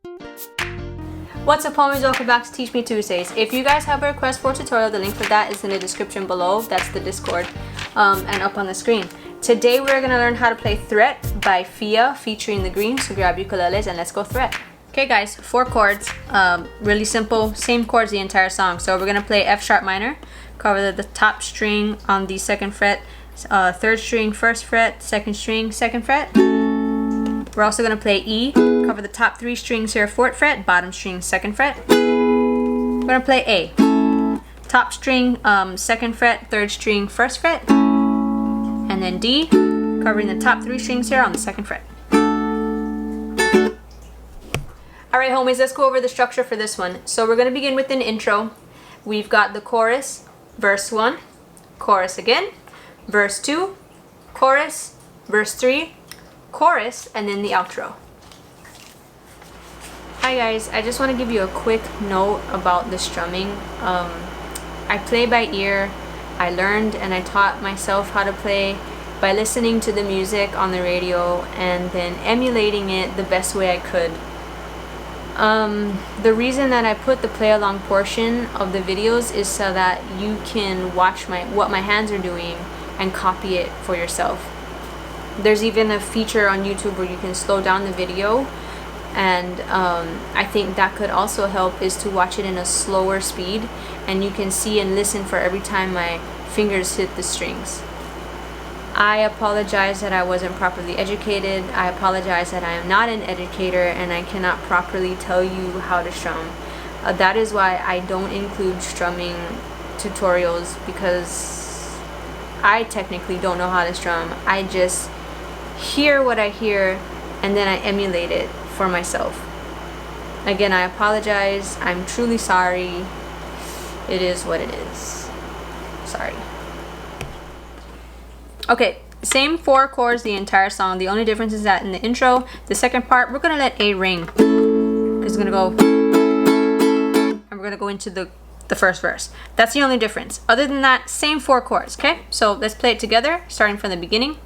What's up, homies? Welcome back to Teach Me Tuesdays. If you guys have a request for a tutorial, the link for that is in the description below. That's the Discord and up on the screen. Today we're going to learn how to play Threat by FIA featuring the Green. So grab ukuleles and let's go Threat. Okay guys, 4 chords, really simple, same chords the entire song. So we're going to play F sharp minor, cover the top string on the 2nd fret, 3rd string 1st fret, 2nd string 2nd fret. We're also going to play E, cover the top 3 strings here, 4th fret, bottom string 2nd fret. We're going to play A, top string 2nd fret, 3rd string 1st fret, and then D, covering the top 3 strings here on the 2nd fret. Alright homies, let's go over the structure for this one. So we're going to begin with an intro. We've got the chorus, verse 1, chorus again, verse 2, chorus, verse 3, chorus, and then the outro. Hi guys, I just want to give you a quick note about the strumming. I play by ear. I learned and I taught myself how to play by listening to the music on the radio and then emulating it the best way I could. The reason that I put the play along portion of the videos is so that you can watch what my hands are doing and copy it for yourself. There's even a feature on YouTube where you can slow down the video, and I think that could also help, is to watch it in a slower speed and you can see and listen for every time my fingers hit the strings. I apologize that I wasn't properly educated. I apologize that I am not an educator and I cannot properly tell you how to strum. That is why I don't include strumming tutorials, because I technically don't know how to strum. I just hear what I hear and then I emulate it for myself. Again, I apologize. I'm truly sorry. It is what it is. Sorry. Okay, same 4 chords the entire song. The only difference is that in the intro, the second part, we're gonna let A ring, because it's gonna go, and we're gonna go into the first verse. That's the only difference. Other than that, same 4 chords. Okay, so let's play it together, starting from the beginning.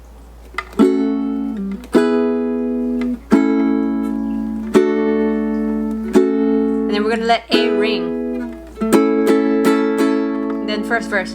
And then we're gonna let A ring. And then first verse.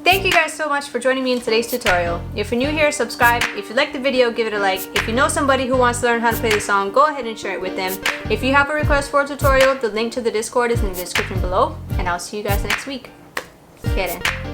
Thank you guys so much for joining me in today's tutorial. If you're new here, subscribe. If you like the video, give it a like. If you know somebody who wants to learn how to play the song, go ahead and share it with them. If you have a request for a tutorial, the link to the Discord is in the description below. And I'll see you guys next week. Okay then.